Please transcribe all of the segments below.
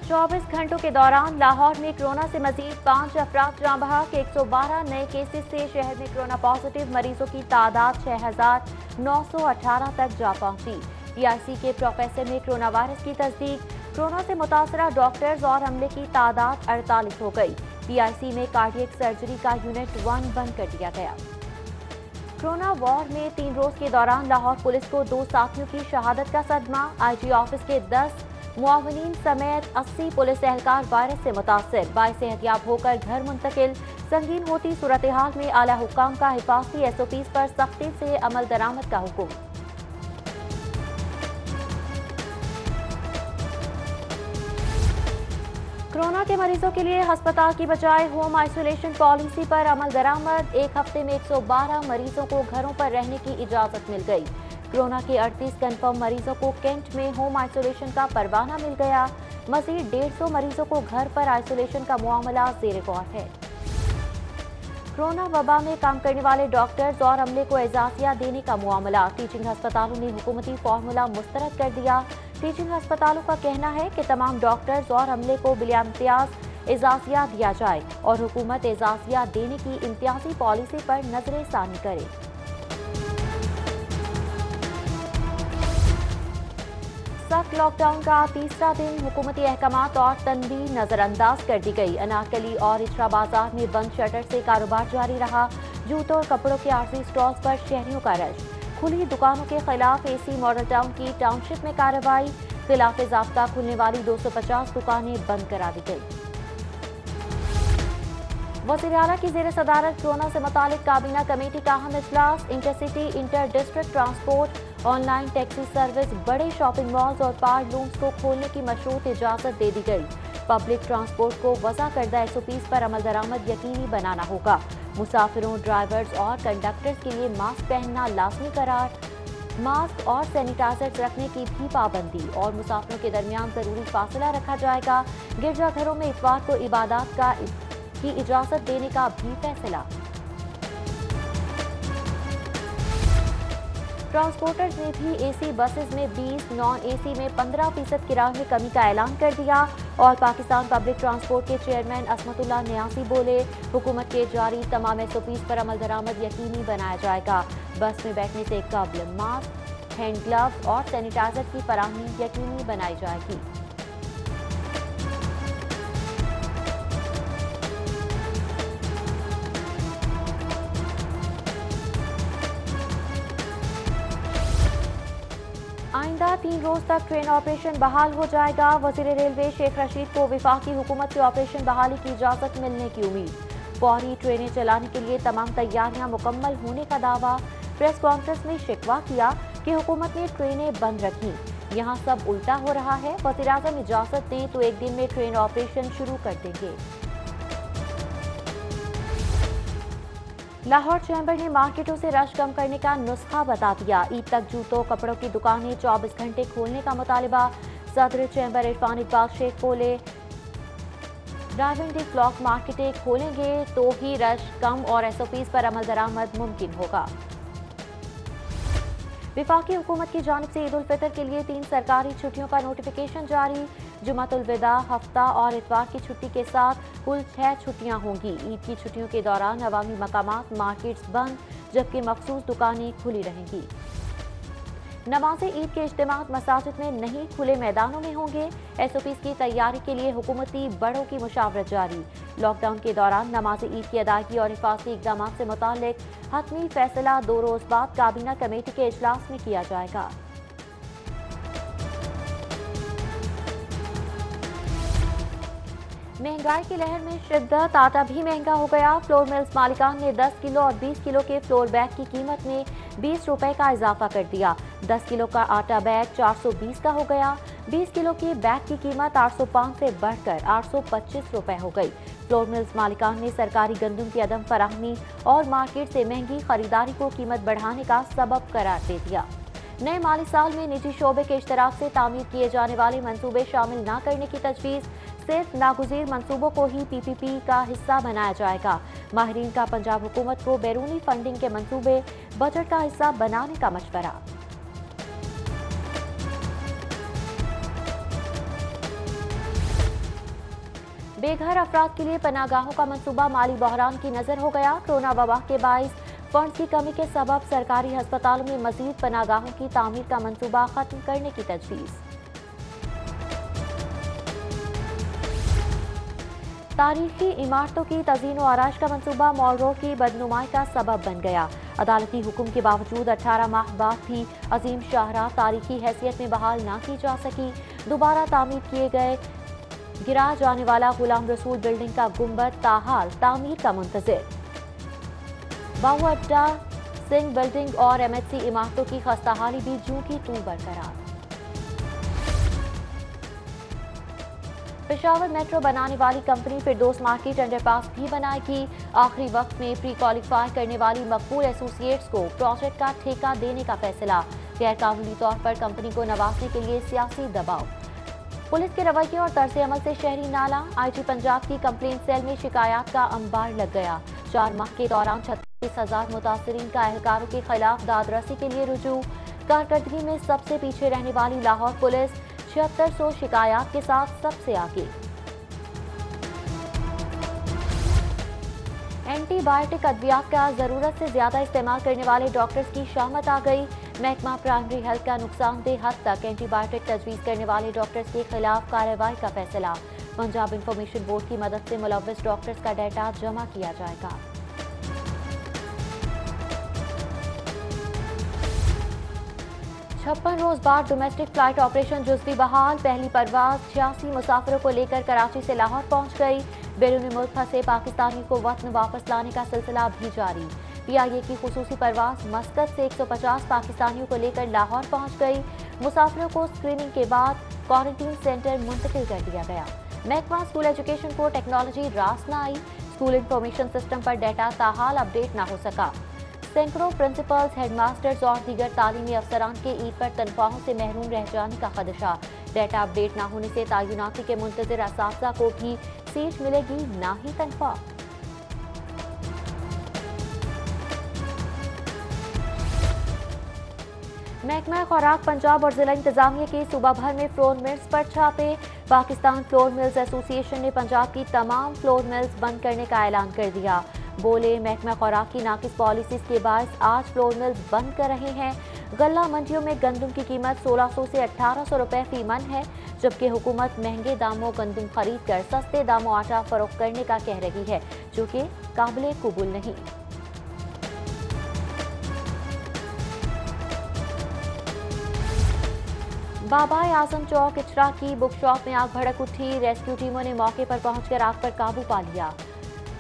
24 घंटों के दौरान लाहौर में कोरोना से मजीद 5 अफराद जाँ बहक। 112 नए केसेस से शहर में कोरोना पॉजिटिव मरीजों की तादाद 6,918 तक जा पहुंची। पीआईसी के प्रोफेसर में कोरोना वायरस की तस्दीक। कोरोना से मुतासरा डॉक्टर्स और अमले की तादाद 48 हो गई। पीआईसी में कार्डियक सर्जरी का यूनिट 1 बंद कर दिया गया। कोरोना वॉर में 3 रोज के दौरान लाहौर पुलिस को 2 साथियों की शहादत का सदमा। आईजी ऑफिस के 10 मुआवनीन समेत 80 पुलिस एहलकार वायरस से मुतासर। बाइस एहतियात होकर घर मुंतकिल। संगीन होती सूरत हाल में आला हुक्काम का हिफाजती एसओपीज पर सख्ती से अमल दरामद का हुक्म। कोरोना के मरीजों के लिए अस्पताल की बजाय होम आइसोलेशन पॉलिसी पर अमल दरामद। एक हफ्ते में 112 मरीजों को घरों पर रहने की इजाजत मिल गई। कोरोना के 38 कन्फर्म मरीजों को कैंट में होम आइसोलेशन का परवाना मिल गया। मजीद 150 मरीजों को घर पर आइसोलेशन का मामला ज़ेरे गौर है। कोरोना वबा में काम करने वाले डॉक्टर्स और अमले को एजाजिया देने का मामला। टीचिंग अस्पतालों ने हुकूमती फार्मूला मुस्तरद कर दिया। टीचिंग अस्पतालों का कहना है कि तमाम डॉक्टर्स और अमले को बिलाइम्तियाज एजाजिया दिया जाए और हुकूमत एजाजिया देने की इम्तियाजी पॉलिसी पर नजरसानी करे। सख्त लॉकडाउन का तीसरा दिन हुकूमती अहकामात और तनबीह नजरअंदाज कर दी गई। अनारकली और इचरा बाजार में बंद शटर से कारोबार जारी रहा। जूतों और कपड़ों के आरजी स्टॉल्स पर शहरियों का रश। खुली दुकानों के खिलाफ एसी मॉडल टाउन की टाउनशिप में कार्रवाई। खिलाफ ज़ाब्ता खुलने वाली 250 दुकानें बंद करा दी गई। वज़ीर आला की ज़ेर सदारत कोरोना से मुतालिक काबीना कमेटी का अहम इजलास। Intercity inter district transport, online taxi service, बड़े शॉपिंग मॉल्स और पार लूम्स को खोलने की मशरूत इजाजत दे दी गई। पब्लिक ट्रांसपोर्ट को वज़ा करदा एसओपीज पर अमल दरामद यकीनी बनाना होगा। मुसाफिरों, ड्राइवर्स और कंडक्टर्स के लिए मास्क पहनना लाजमी करार। मास्क और सैनिटाइजर रखने की भी पाबंदी और मुसाफिरों के दरमियान जरूरी फासला रखा जाएगा। गिरजाघरों में इतवार को इबादत की इजाजत देने का भी फैसला। ट्रांसपोर्टर्स ने भी एसी बसेस में 20, नॉन एसी में 15% किराए में कमी का ऐलान कर दिया। और पाकिस्तान पब्लिक ट्रांसपोर्ट के चेयरमैन असमतुल्लाह नियासी बोले, हुकूमत के जारी तमाम एसओपीज पर अमल दरामद यकीनी बनाया जाएगा। बस में बैठने से कबल मास्क, हैंड ग्लव्स और सैनिटाइजर की फराहमी यकीनी बनाई जाएगी। आइंदा 3 रोज तक ट्रेन ऑपरेशन बहाल हो जाएगा। वजीर रेलवे शेख रशीद को वफाकी हुकूमत से ऑपरेशन बहाली की इजाजत मिलने की उम्मीद। फौरी ट्रेनें चलाने के लिए तमाम तैयारियां मुकम्मल होने का दावा। प्रेस कॉन्फ्रेंस में शिकवा किया कि हुकूमत ने ट्रेनें बंद रखी। यहाँ सब उल्टा हो रहा है। वज़ीर आज़म इजाजत दें तो एक दिन में ट्रेन ऑपरेशन शुरू कर देंगे। लाहौर चैम्बर ने मार्केटों से रश कम करने का नुस्खा बता दिया। ईद तक जूतों कपड़ों की दुकानें 24 घंटे खोलने का मुतालिबा। सदर चैम्बर इरफान इकबाल शेख बोले, ड्राइविंग डी क्लॉक मार्केटें खोलेंगे तो ही रश कम और एसओपीज पर अमल दरामद मुमकिन होगा। वफाकी हुकूमत की जानिब से ईद उल फितर के लिए 3 सरकारी छुट्टियों का नोटिफिकेशन जारी। जुमातुल विदा, हफ्ता और इतवार की छुट्टी के साथ कुल 6 छुट्टियां होंगी। ईद की छुट्टियों के दौरान अवामी मकामात, मार्केट्स बंद, जबकि मखसूस दुकानें खुली रहेंगी। नमाज ईद के इज्तिमात मसाजिद में नहीं, खुले मैदानों में होंगे। एसओपीज की तैयारी के लिए हुकूमती बड़ों की मुशावरत जारी। लॉकडाउन के दौरान नमाज ईद की अदायगी और हिफाजती इकदाम से मुतालिक हतमी फैसला 2 रोज बाद काबीना कमेटी के इजलास में किया जाएगा। महंगाई की लहर में शिद्दत, आटा भी महंगा हो गया। फ्लोर मिल्स मालिकान ने 10 किलो और 20 किलो के फ्लोर बैग की कीमत में 20 रुपए का इजाफा कर दिया। 10 किलो का आटा बैग 420 का हो गया। 20 किलो के बैग की कीमत 805 से बढ़कर 825 रुपए हो गई। फ्लोर मिल्स मालिकान ने सरकारी गंदम की अदम फराहमी और मार्केट से महंगी खरीदारी को कीमत बढ़ाने का सबब करार दे दिया। नए माली साल में निजी शोबे के इश्तराक से तामीर किए जाने वाले मंसूबे शामिल न करने की तजवीज़। सिर्फ नागुज़ीर मंसूबों को ही पीपीपी का हिस्सा बनाया जाएगा। माहिरीन का पंजाब हुकूमत को बैरूनी फंडिंग के मंसूबे बजट का हिस्सा बनाने का मशवरा। बेघर अफराद के लिए पनाहगाहों का मंसूबा माली बहरान की नजर हो गया। कोरोना वबा के बाइस फंड की कमी के सबब सरकारी अस्पतालों में मजीद पनाहगाहों की तामीर का मंसूबा खत्म करने की तजवीज़। तारीखी इमारतों की तज़ीन व आराइश का मंसूबा मॉल रोड की बदनुमाई का सबब बन गया। अदालती हुक्म के बावजूद 18 माह बाद भी अजीम शाहराह तारीखी हैसियत में बहाल ना की जा सकी। दोबारा तामीर किए गए गिरा जाने वाला गुलाम रसूल बिल्डिंग का गुंबद ताहाल तामीर का मुंतजिर। बाहु अड्डा सिंह बिल्डिंग और MHC इमारतों की खस्ताहाली भी जूं की तू बरकरार। पेशावर मेट्रो बनाने वाली कंपनी फिरदौस मार्केट अंडरपास भी बनाएगी। आखिरी वक्त में प्री क्वालिफाई करने वाली मकबूल एसोसिएट्स को प्रोजेक्ट का ठेका देने का फैसला। गैर कानूनी तौर पर कंपनी को नवाजने के लिए सियासी दबाव। पुलिस के रवैये और तर्ज अमल से शहरी नाला। IG पंजाब की कंप्लेंट सेल में शिकायत का अंबार लग गया। 4 माह के दौरान 36,000 मुतासरीन का एहलकारों के खिलाफ दादरसी के लिए रुजू। कारकर्दगी में सबसे पीछे रहने वाली लाहौर पुलिस 7600 शिकायत के साथ सबसे आगे। एंटीबायोटिक अद्वियात का जरूरत से ज्यादा इस्तेमाल करने वाले डॉक्टर्स की शामत आ गई। महकमा प्राइमरी हेल्थ का नुकसानदेह हद तक एंटीबायोटिक तजवीज़ करने वाले डॉक्टर्स के खिलाफ कार्रवाई का फैसला। पंजाब इंफॉर्मेशन बोर्ड की मदद से मुलव्वस डॉक्टर्स का डाटा जमा किया जाएगा। 56 रोज बाद डोमेस्टिक फ्लाइट ऑपरेशन जुज़वी बहाल। पहली परवाज 86 मुसाफिरों को लेकर कराची से लाहौर पहुंच गई। बैरून मुल्क फंसे पाकिस्तानियों को वतन वापस लाने का सिलसिला भी जारी। PIA की खुसूसी परवाज मस्कत से 150 पाकिस्तानियों को लेकर लाहौर पहुंच गई। मुसाफिरों को स्क्रीनिंग के बाद क्वारंटीन सेंटर मुंतकिल कर दिया गया। महकमा स्कूल एजुकेशन को टेक्नोलॉजी रास न आई। स्कूल इंफॉर्मेशन सिस्टम पर डाटा ताहाल अपडेट न हो सका। सैकड़ों प्रिंसिपल्स, हेडमास्टर्स और दीगर तालीमी अफसरान के ईद पर तनख्वाहों से महरूम रह जाने का खदशा। डाटा अपडेट न होने से तायुनाती के मुंतजिर असातिज़ा को भी सीट मिलेगी, ना ही तनख्वाह। महकमा खुराक पंजाब और जिला इंतजामिया के सूबा भर में फ्लोर मिल्स पर छापे। पाकिस्तान फ्लोर मिल्स एसोसिएशन ने पंजाब की तमाम फ्लोर मिल्स बंद करने का ऐलान कर दिया। बोले, महकमा खुराक की नाकिस पॉलिसीज के बायस आज फ्लोर मिल्स बंद कर रहे हैं। गल्ला मंडियों में गंदम की कीमत 1600 से 1800 रुपए फी मन है, जबकि हुकूमत महंगे दामों गंदम खरीद कर सस्ते दामों आटा फरोख्त करने का कह रही है, जो कि काबिले कबूल नहीं। बाबा आजम चौक इचरा की बुक शॉप में आग भड़क उठी। रेस्क्यू टीमों ने मौके पर पहुंचकर आग पर काबू पा लिया।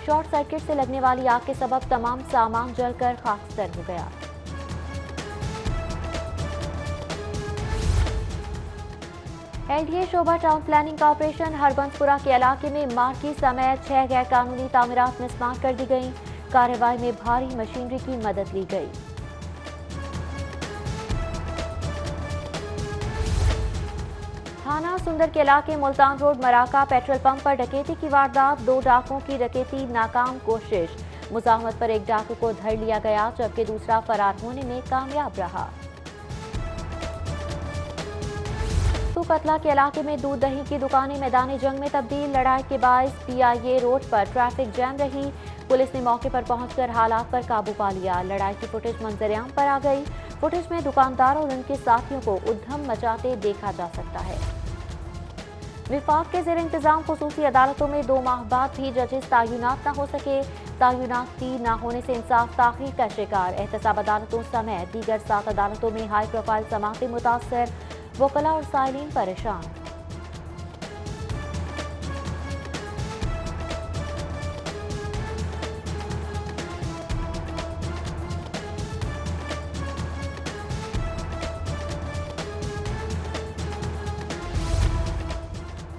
शॉर्ट सर्किट से लगने वाली आग के सबब तमाम सामान जलकर खाकस्तर हो गया। LDA शोभा टाउन प्लानिंग कॉर्पोरेशन हरबंसपुरा के इलाके में मार्केट समेत 6 गैर कानूनी तामीरात मिसमार कर दी गई। कार्रवाई में भारी मशीनरी की मदद ली गई। थाना सुंदर के इलाके मुल्तान रोड मराका पेट्रोल पंप पर डकैती की वारदात। 2 डाकुओं की डकैती नाकाम कोशिश। मुजाहमत पर एक डाकू को धर लिया गया, जबकि दूसरा फरार होने में कामयाब रहा। कतला के इलाके में दूध दही की दुकानें मैदान जंग में तब्दील। लड़ाई के बायस PIA रोड पर ट्रैफिक जैम रही। पुलिस ने मौके पर पहुंचकर हालात पर काबू पा लिया। लड़ाई की फुटेज मंजरेआम पर आ गई। फुटेज में दुकानदार और उनके साथियों को उद्यम मचाते देखा जा सकता है। विफाक के जेर इंतजाम खुसूसी अदालतों में 2 माह बाद भी जजेस तायुनात न हो सके। तायुनाती न होने से इंसाफ ताखीर का शिकार। एहतसाब अदालतों समेत दीगर 7 अदालतों में हाई प्रोफाइल समातें मुतासर। वकला और साइलिन परेशान।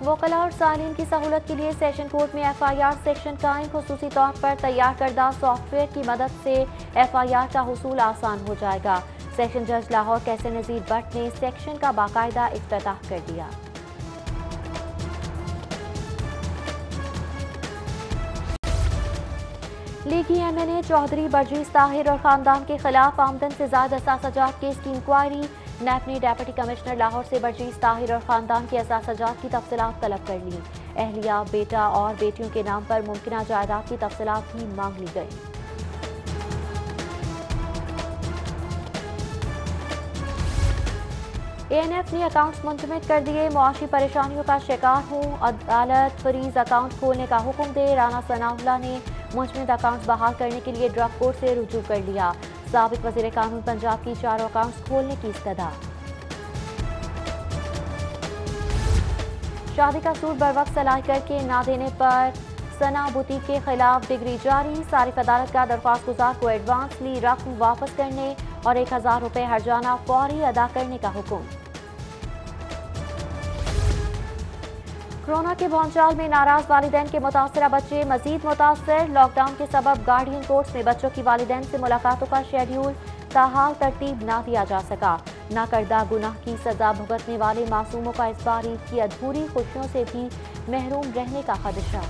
वकला और साइलिन की सहूलत के लिए सेशन कोर्ट में FIR सेक्शन कायम। खुसूसी तौर पर तैयार करदा सॉफ्टवेयर की मदद से FIR का हुसूल आसान हो जाएगा। सेशन जज लाहौर कैसे नजीर भट्ट ने सेक्शन का बाकायदा इफ्तिताह कर दिया। लीगी MNA चौधरी बर्जीस ताहिर और खानदान के खिलाफ आमदन से ज्यादा सासाजात केस की इंक्वायरी। नैब ने डेप्यूटी कमिश्नर लाहौर से बर्जीस ताहिर और खानदान के असासजात की तफसीलात तलब कर ली। अहलिया, बेटा और बेटियों के नाम पर मुमकिना जायदाद की तफसीलात भी मांग ली गई। ANF ने अकाउंट्स मुंतमिद कर दिए। मुआशी परेशानियों का शिकार हूँ, अदालत फ्रीज अकाउंट खोलने का हुक्म दे। राना सनाउल्लाह ने मुंतमिद अकाउंट्स बहाल करने के लिए ड्रग कोर्ट से रुजू कर लिया। साबिक वजीर कानून पंजाब की चारों अकाउंट्स खोलने की इस्तदा। शादी का सूट बर वक्त सलाह करके ना देने पर सना बुटीक के खिलाफ डिग्री जारी। सारिफ अदालत का दरख्वास्त गुजार को एडवांस ली रकम वापस करने और 1000 रुपये हर्जाना फौरी अदा करने का हुक्म। कोरोना के भौंचाल में नाराज वालिदैन के मुतासरा बच्चे मजीद मुतासर। लॉकडाउन के सबब गार्डियन कोर्ट्स में बच्चों की वालिदैन से मुलाकातों का शेड्यूल ताहाल तरतीब ना दिया जा सका। नाकर्दा गुनाह की सजा भुगतने वाले मासूमों का इस बार ईद की अधूरी खुशियों से भी महरूम रहने का खदशा।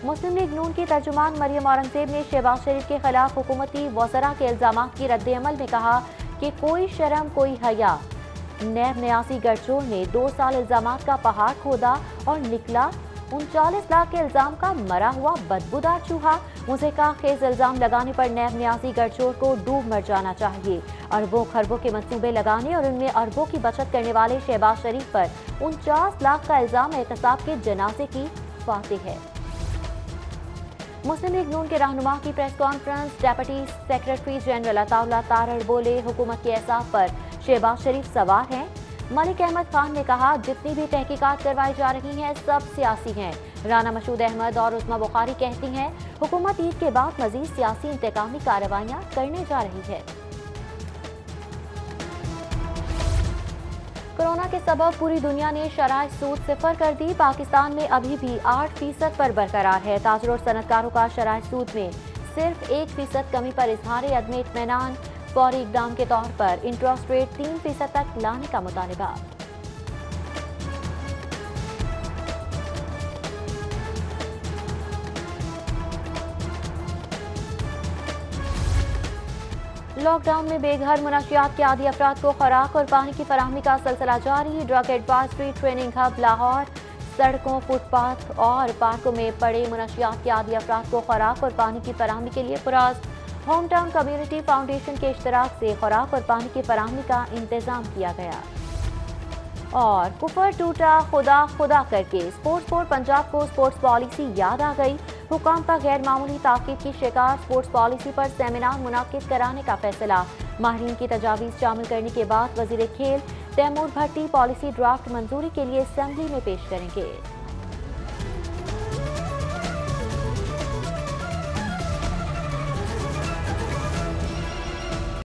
मुस्लिम लीग नून की तर्जुमान मरियम औरंगजेब ने शहबाज शरीफ के खिलाफ हुकूमती वज़रा के इल्जाम की रद्द-ए-अमल में कहा कि कोई शर्म कोई हया। नैब न्यासी गठजोड़ ने 2 साल इल्जामात का पहाड़ खोदा और निकला 39 लाख के इल्जाम का मरा हुआ बदबूदार चूहा। मुझे कहा खेज इल्जाम लगाने पर नैब न्यासी गठजोड़ को डूब मर जाना चाहिए। अरबों खरबों के मंसूबे लगाने और उनमें अरबों की बचत करने वाले शहबाज शरीफ पर 49 लाख का इल्जाम एहतसाब के जनाजे की फातिह है। मुस्लिम लीग नून के रहनुमा की press conference. Deputy secretary general Ataullah Tarar बोले, हुकूमत के एहसास पर शहबाज शरीफ सवार हैं। मलिक अहमद खान ने कहा, जितनी भी तहकीकात करवाई जा रही हैं सब सियासी हैं। राना मशहूद अहमद और उस्मा बुखारी कहती हैं, हुकूमत ईद के बाद मजीद सियासी इंतकामी कार्रवाइयां करने जा रही है। कोरोना के सबब पूरी दुनिया ने शराह सूद सिफर कर दी। पाकिस्तान में अभी भी 8% पर बरकरार है। ताजर और सनतकारों का शराह सूद में सिर्फ 1% कमी पर इजहार अदम इत्मीनान। फौरी इकदाम के तौर पर इंटरेस्ट रेट 3% तक लाने का मुतालबा। लॉकडाउन में बेघर मुनशियात के आदी अफराद को खुराक और पानी की फराहमी का सिलसिला जारी। Drug advisory training hub Lahore. सड़कों, फुटपाथ और पार्कों में पड़े मुनशियात के आदी अफराद को खुराक और पानी की फराहमी के लिए पुरास होम टाउन कम्युनिटी फाउंडेशन के इश्तराक से खुराक और पानी की फराहमी का इंतजाम किया गया। और कुफर टूटा खुदा खुदा करके स्पोर्ट्स बोर्ड पंजाब को स्पोर्ट्स पॉलिसी याद आ गई। हुकाम का गैर मामूली ताकीद की शिकार। स्पोर्ट्स पॉलिसी पर सेमिनार मुनाकिद कराने का फैसला। माहिरीन की तजावीज़ शामिल करने के बाद वजीर खेल तैमूर भट्टी पॉलिसी ड्राफ्ट मंजूरी के लिए असेंबली में पेश करेंगे।